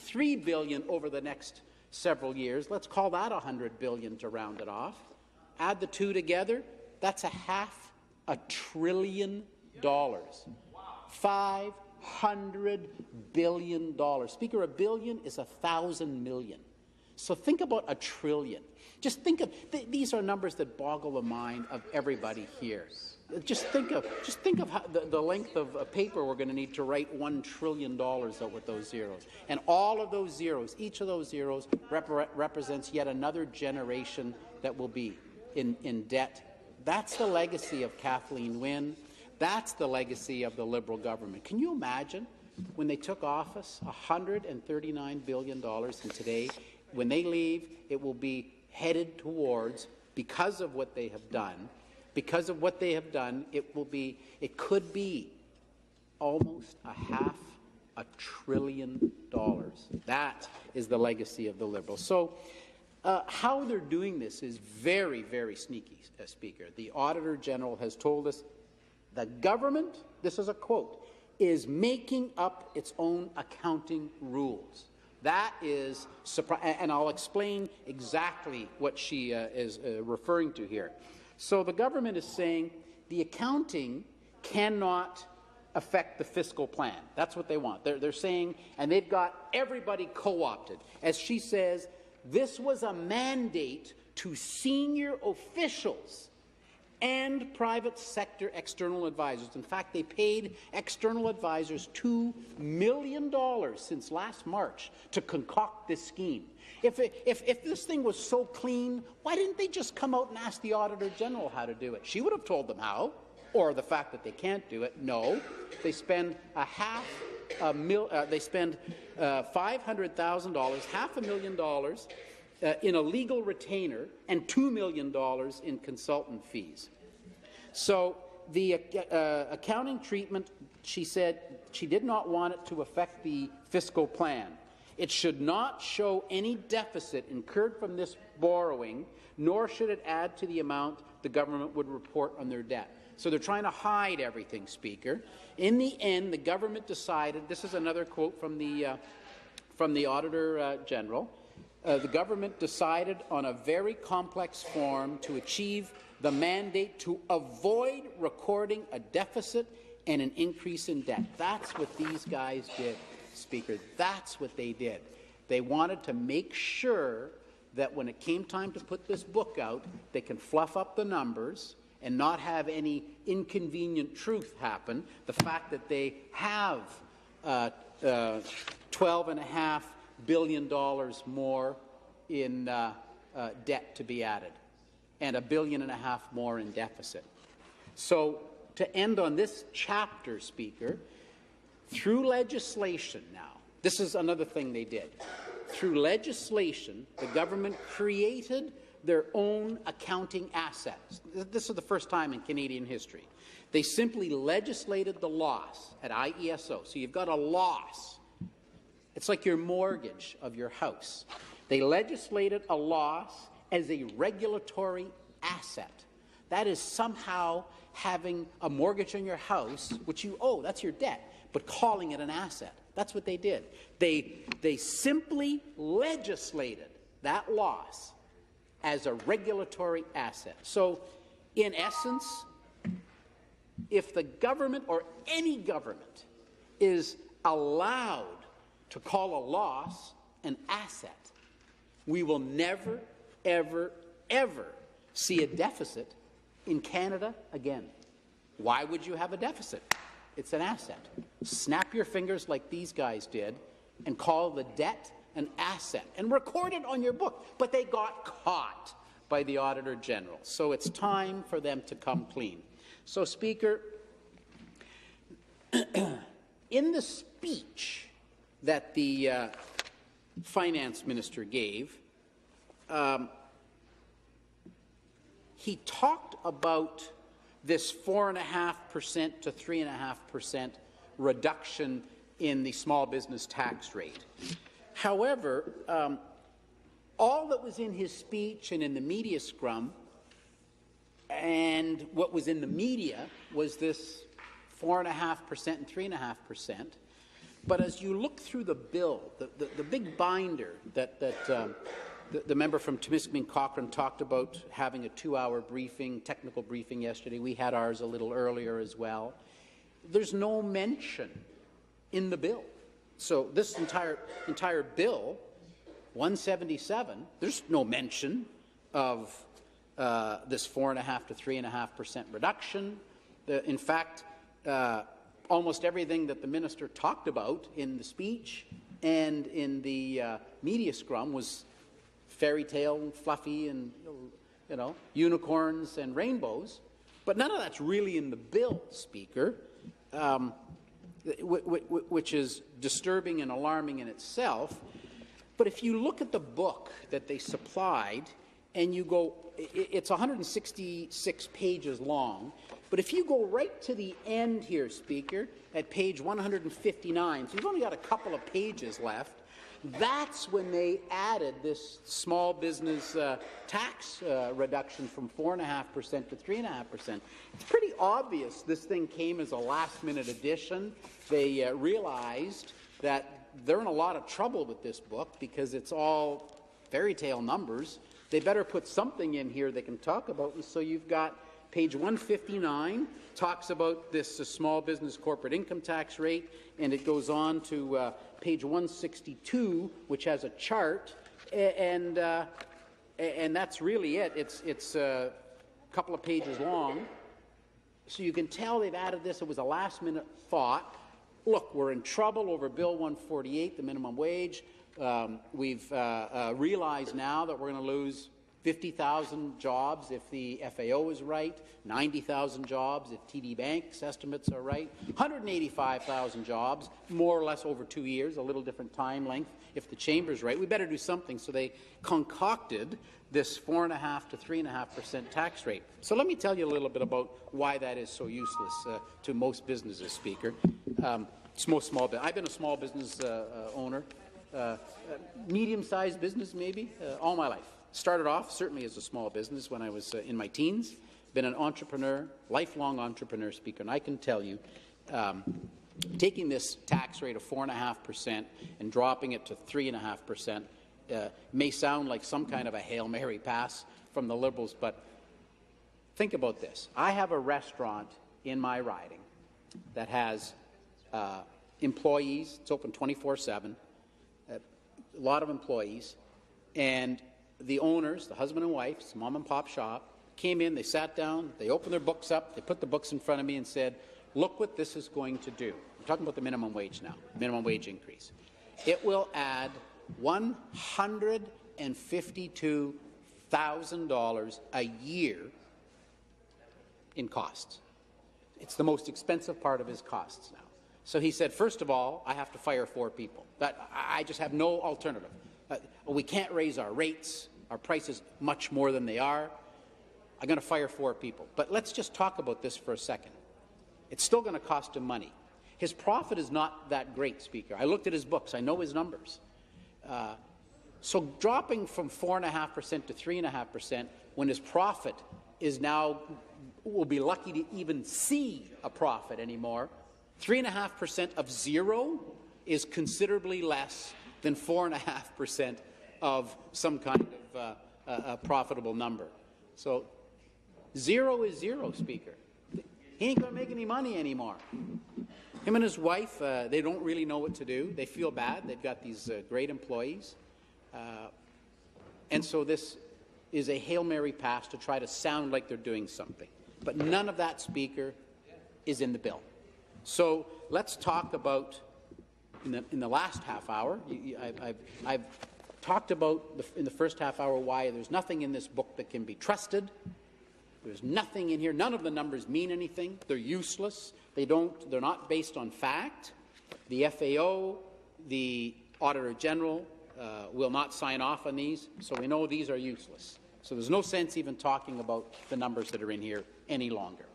$93 billion over the next several years. Let's call that $100 billion to round it off. Add the two together, that's $500 billion. $500 billion. Speaker, a billion is 1,000 million. So think about a trillion. Just think of these are numbers that boggle the mind of everybody here. Just think of how the length of a paper we're going to need to write $1 trillion out with those zeros. And all of those zeros, each of those zeros represents yet another generation that will be in debt. That's the legacy of Kathleen Wynne. That's the legacy of the Liberal government. Can you imagine when they took office, $139 billion, and today, when they leave, it will be headed towards, because of what they have done, it could be almost $500 billion. That is the legacy of the Liberals. So how they're doing this is very, very sneaky, Speaker. The Auditor General has told us the government, this is a quote, is making up its own accounting rules. That is surprising, and I'll explain exactly what she is referring to here. So the government is saying the accounting cannot affect the fiscal plan. That's what they want. They're saying, and they've got everybody co-opted. As she says, this was a mandate to senior officials and private sector external advisors. In fact, they paid external advisors $2 million since last March to concoct this scheme. If this thing was so clean, why didn't they just come out and ask the Auditor General how to do it? She would have told them how, or the fact that they can't do it. No, they spend they spend $500,000, $500,000 in a legal retainer and $2 million in consultant fees. So the accounting treatment, she said she did not want it to affect the fiscal plan. It should not show any deficit incurred from this borrowing, nor should it add to the amount the government would report on their debt. So they're trying to hide everything, Speaker. In the end, the government decided, this is another quote from the Auditor General, the government decided on a very complex form to achieve the mandate to avoid recording a deficit and an increase in debt. That's what these guys did, Speaker. That's what they did. They wanted to make sure that when it came time to put this book out, they can fluff up the numbers and not have any inconvenient truth happen. The fact that they have $12.5 billion more in debt to be added, and $1.5 billion more in deficit. So to end on this chapter, Speaker, through legislation now, this is another thing they did. Through legislation, the government created their own accounting assets. This is the first time in Canadian history. They simply legislated the loss at IESO. So you've got a loss. It's like your mortgage of your house. They legislated a loss as a regulatory asset. That is somehow having a mortgage on your house, which you owe, that's your debt, but calling it an asset. That's what they did. They simply legislated that loss as a regulatory asset. So, in essence, if the government or any government is allowed to call a loss an asset, we will never, ever, ever see a deficit in Canada again. Why would you have a deficit? It's an asset. Snap your fingers like these guys did and call the debt an asset and record it on your book. But they got caught by the Auditor General. So it's time for them to come clean. So, Speaker, in the speech that the Finance Minister gave, he talked about this 4.5% to 3.5% reduction in the small business tax rate. However, all that was in his speech and in the media scrum and what was in the media was this 4.5% and 3.5%. But as you look through the bill, the big binder that the member from Timiskaming Cochrane talked about having a 2-hour briefing, technical briefing yesterday. We had ours a little earlier as well. There's no mention in the bill. So this entire bill, 177, there's no mention of this 4.5% to 3.5% reduction. In fact, almost everything that the minister talked about in the speech and in the media scrum was fairy tale and fluffy and unicorns and rainbows, but none of that's really in the bill, Speaker, which is disturbing and alarming in itself. But if you look at the book that they supplied and you go, it's 166 pages long, but if you go right to the end here, Speaker, at page 159, so you've only got a couple of pages left, that's when they added this small business tax reduction from 4.5% to 3.5%. It's pretty obvious this thing came as a last-minute addition. They realized that they're in a lot of trouble with this book because it's all fairy tale numbers. They better put something in here they can talk about, and so you've got page 159 talks about this small business corporate income tax rate, and it goes on to page 162, which has a chart, and that's really it. It's a couple of pages long, so you can tell they've added this. It was a last-minute thought. Look, we're in trouble over Bill 148, the minimum wage. We've realized now that we're going to lose 50,000 jobs if the FAO is right, 90,000 jobs if TD Bank's estimates are right, 185,000 jobs, more or less over 2 years, a little different time length if the Chamber's right. We better do something. So they concocted this 4.5% to 3.5% tax rate. So let me tell you a little bit about why that is so useless to most businesses, Speaker. Most small business. I've been a small business owner, medium-sized business maybe, all my life. Started off certainly as a small business when I was in my teens. Been an entrepreneur, lifelong entrepreneur, Speaker, and I can tell you, taking this tax rate of 4.5% and dropping it to 3.5% may sound like some kind of a Hail Mary pass from the Liberals, but think about this. I have a restaurant in my riding that has employees. It's open 24/7, a lot of employees, and the owners, the husband and wife, it's a mom-and-pop shop, came in, they sat down, they opened their books up, they put the books in front of me and said, look what this is going to do. I'm talking about the minimum wage now, minimum wage increase. It will add $152,000 a year in costs. It's the most expensive part of his costs now. So he said, first of all, I have to fire 4 people. I just have no alternative. We can't raise our rates, our prices much more than they are. I'm going to fire 4 people. But let's just talk about this for a second. It's still going to cost him money. His profit is not that great, Speaker. I looked at his books. I know his numbers. So dropping from 4.5% to 3.5% when his profit is now, will be lucky to even see a profit anymore, 3.5% of zero is considerably less than 4.5% of some kind of a profitable number. So zero is zero, Speaker. He ain't going to make any money anymore. Him and his wife, they don't really know what to do. They feel bad. They've got these great employees. And so this is a Hail Mary pass to try to sound like they're doing something. But none of that, Speaker, is in the bill. So let's talk about, in the last half hour, I've talked about in the first half hour why there's nothing in this book that can be trusted. There's nothing in here. None of the numbers mean anything. They're useless. They're not based on fact. The FAO, the Auditor General, will not sign off on these, so we know these are useless. So there's no sense even talking about the numbers that are in here any longer.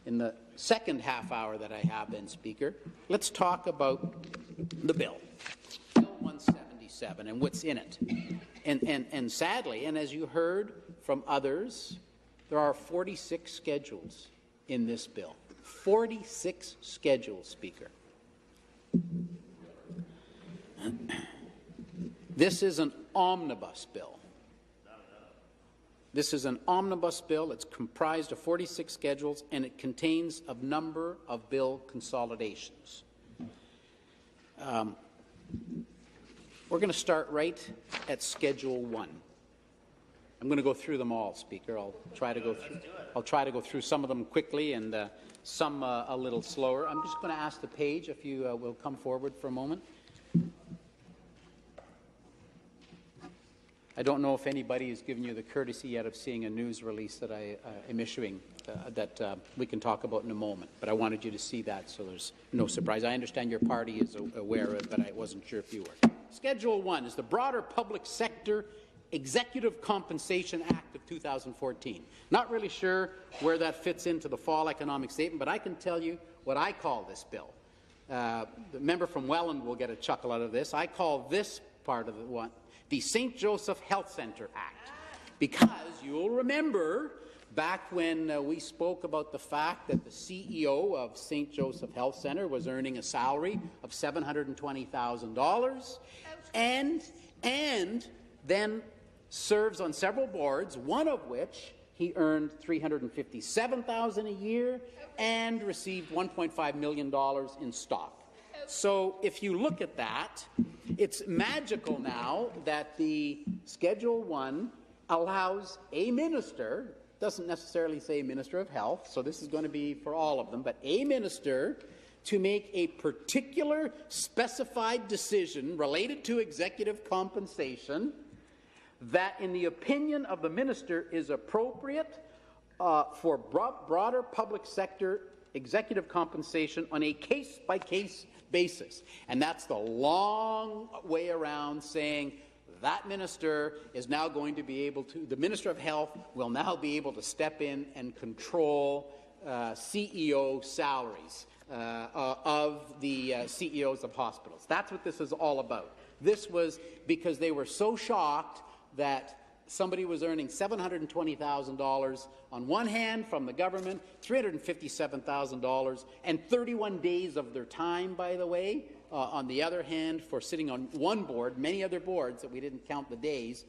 In the second half hour that I have then, Speaker, let's talk about the bill, Bill 177, and what's in it. And sadly, and as you heard from others, there are 46 schedules in this bill. 46 schedules, Speaker. This is an omnibus bill. This is an omnibus bill. It's comprised of 46 schedules, and it contains a number of bill consolidations. We're going to start right at Schedule 1. I'm going to go through them all, Speaker. I'll try to go through some of them quickly and some a little slower. I'm just going to ask the page if you will come forward for a moment. I don't know if anybody has given you the courtesy yet of seeing a news release that I am issuing that we can talk about in a moment, but I wanted you to see that so there's no surprise. I understand your party is aware of it, but I wasn't sure if you were. Schedule 1 is the Broader Public Sector Executive Compensation Act of 2014. Not really sure where that fits into the fall economic statement, but I can tell you what I call this bill. The member from Welland will get a chuckle out of this. I call this part of the one the St. Joseph Health Centre Act, because you'll remember back when we spoke about the fact that the CEO of St. Joseph Health Centre was earning a salary of $720,000 and then serves on several boards, one of which he earned $357,000 a year and received $1.5 million in stock. So if you look at that, it's magical now that the Schedule 1 allows a minister, doesn't necessarily say Minister of Health, so this is going to be for all of them, but a minister to make a particular specified decision related to executive compensation that, in the opinion of the minister, is appropriate for broader public sector executive compensation on a case-by-case basis. And that's the long way around saying that minister is now going to be able to, the Minister of Health will now be able to step in and control CEO salaries of the CEOs of hospitals. That's what this is all about. This was because they were so shocked that somebody was earning $720,000 on one hand from the government, $357,000, and 31 days of their time, by the way, on the other hand, for sitting on one board, many other boards that we didn't count the days.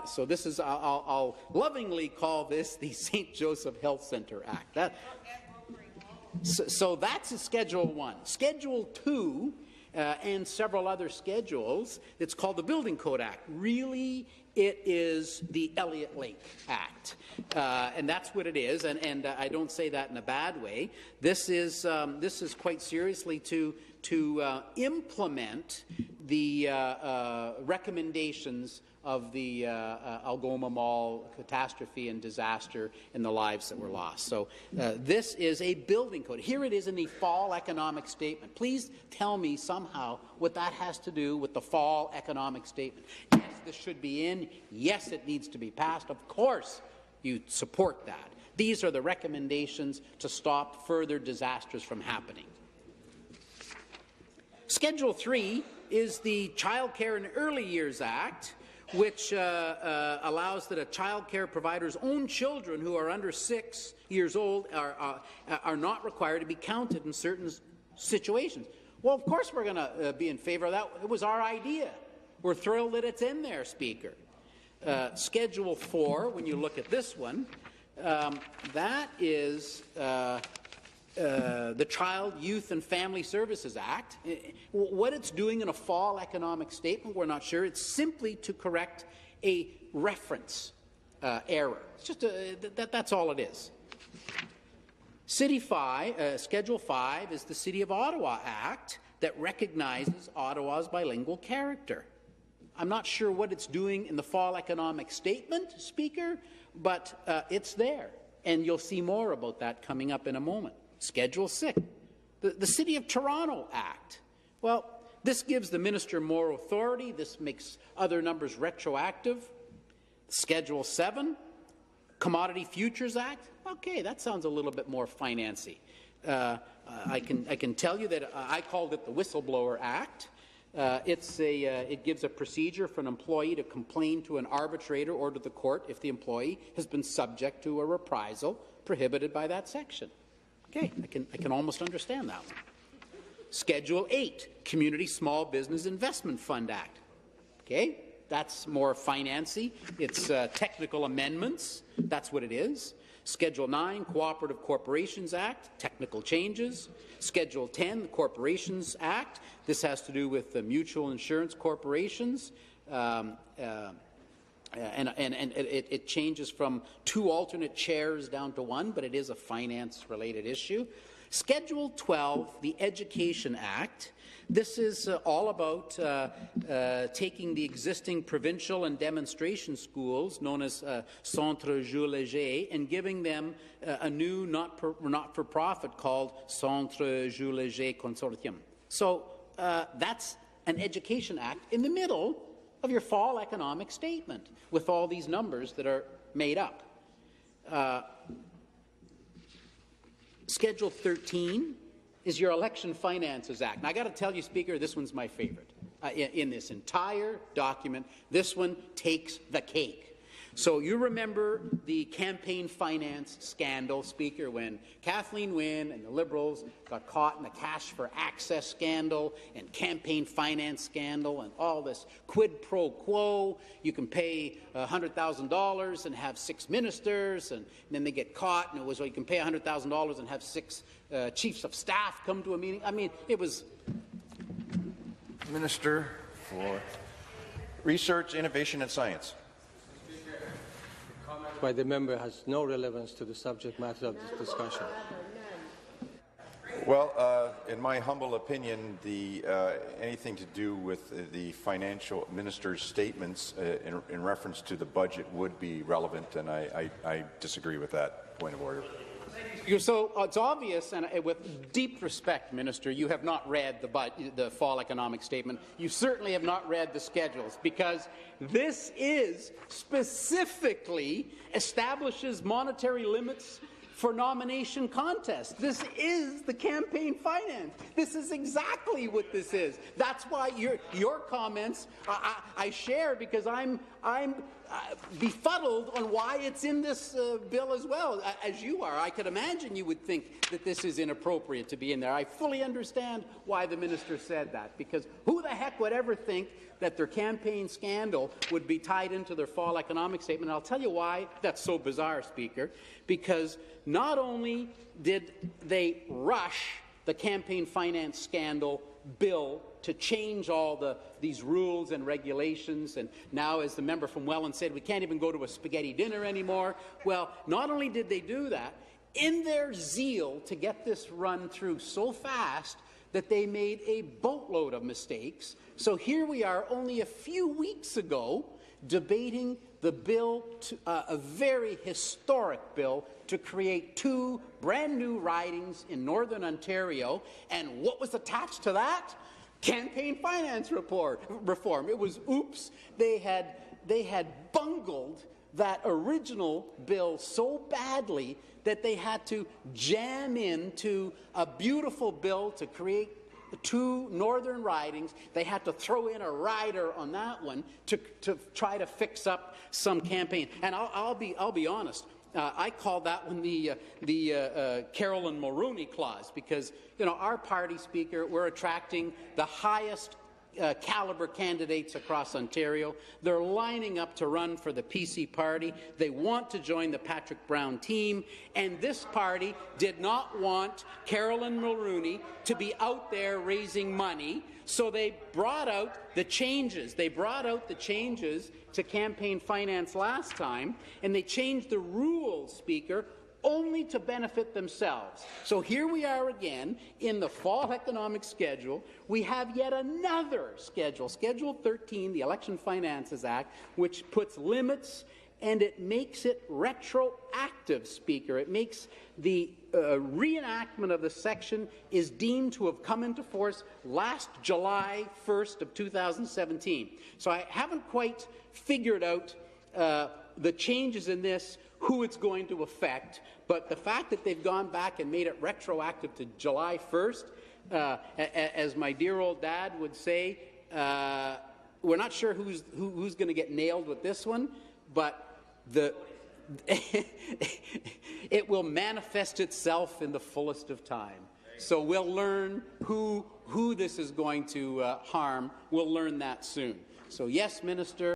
So this is, I'll lovingly call this the St. Joseph Health Centre Act. So that's a Schedule 1. Schedule 2 and several other schedules, it's called the Building Code Act. Really, it is the Elliott Lake Act, and that's what it is. And I don't say that in a bad way. This is quite seriously to implement the recommendations of the Algoma Mall catastrophe and disaster and the lives that were lost. So this is a building code. Here it is in the fall economic statement. Please tell me somehow what that has to do with the fall economic statement. Yes, this should be in. Yes, it needs to be passed. Of course, you support that. These are the recommendations to stop further disasters from happening. Schedule 3 is the Child Care and Early Years Act, which allows that a child care provider's own children who are under 6 years old are not required to be counted in certain situations. Well, of course we're going to be in favour of that. It was our idea. We're thrilled that it's in there, Speaker. Schedule 4, when you look at this one, that is the Child, Youth and Family Services Act. What it's doing in a fall economic statement, we're not sure. It's simply to correct a reference error. It's just that's all it is. Schedule 5 is the City of Ottawa Act that recognizes Ottawa's bilingual character. I'm not sure what it's doing in the fall economic statement, Speaker, but it's there, and you'll see more about that coming up in a moment. Schedule 6, the City of Toronto Act. Well, this gives the minister more authority. This makes other numbers retroactive. Schedule 7, Commodity Futures Act. Okay, that sounds a little bit more financy. I can tell you that I called it the Whistleblower Act. It gives a procedure for an employee to complain to an arbitrator or to the court if the employee has been subject to a reprisal prohibited by that section. Okay, I can almost understand that one. Schedule 8, Community Small Business Investment Fund Act. Okay, that's more financy. It's technical amendments. That's what it is. Schedule 9, Cooperative Corporations Act, technical changes. Schedule 10, the Corporations Act. This has to do with the mutual insurance corporations. And it changes from 2 alternate chairs down to 1, but it is a finance-related issue. Schedule 12, the Education Act. This is all about taking the existing provincial and demonstration schools, known as Centre Jeux Légers, and giving them a new not-for-profit called Centre Jeux Légers Consortium. So that's an Education Act in the middle of your fall economic statement with all these numbers that are made up. Schedule 13 is your Election Finances Act. Now, I got to tell you, Speaker, this one's my favorite. In this entire document, this one takes the cake. So you remember the campaign finance scandal, Speaker, when Kathleen Wynne and the Liberals got caught in the cash for access scandal and campaign finance scandal and all this quid pro quo. You can pay $100,000 and have 6 ministers, and then they get caught, and it was, well, you can pay $100,000 and have 6 chiefs of staff come to a meeting. I mean, it was... Minister for Research, Innovation and Science. By the member has no relevance to the subject matter of this discussion. Well, in my humble opinion, anything to do with the financial minister's statements in reference to the budget would be relevant, and I disagree with that point of order. So it's obvious, and with deep respect, Minister, you have not read the fall economic statement. You certainly have not read the schedules, because this is specifically establishes monetary limits for nomination contests. This is the campaign finance. This is exactly what this is. That's why your comments I share, because I'm befuddled on why it's in this bill as well, as you are. I could imagine you would think that this is inappropriate to be in there. I fully understand why the minister said that, because who the heck would ever think that their campaign scandal would be tied into their fall economic statement? And I'll tell you why that's so bizarre, Speaker, because not only did they rush the campaign finance scandal bill to change all these rules and regulations, and now, as the member from Welland said, we can't even go to a spaghetti dinner anymore. Well, not only did they do that, in their zeal to get this run through so fast that they made a boatload of mistakes. So here we are only a few weeks ago debating the bill, a very historic bill, to create 2 brand-new ridings in Northern Ontario. And what was attached to that? Campaign finance reform. It was oops. They had bungled that original bill so badly that they had to jam into a beautiful bill to create 2 northern ridings. They had to throw in a rider on that one to try to fix up some campaign. And I'll be honest. I call that one the Carolyn Mulroney clause, because our party, Speaker, we're attracting the highest caliber candidates across Ontario. They're lining up to run for the PC party. They want to join the Patrick Brown team, and this party did not want Carolyn Mulroney to be out there raising money, so they brought out the changes. They brought out the changes to campaign finance last time, and they changed the rules, Speaker, only to benefit themselves. So here we are again in the fall economic schedule. We have yet another schedule, Schedule 13, the Election Finances Act, which puts limits, and it makes it retroactive, Speaker. It makes the reenactment of the section is deemed to have come into force last July 1st of 2017. So I haven't quite figured out the changes in this, who it's going to affect, but the fact that they've gone back and made it retroactive to July 1st, as my dear old dad would say, we're not sure who's going to get nailed with this one, but it will manifest itself in the fullest of time. So we'll learn who this is going to harm. We'll learn that soon. So yes, Minister.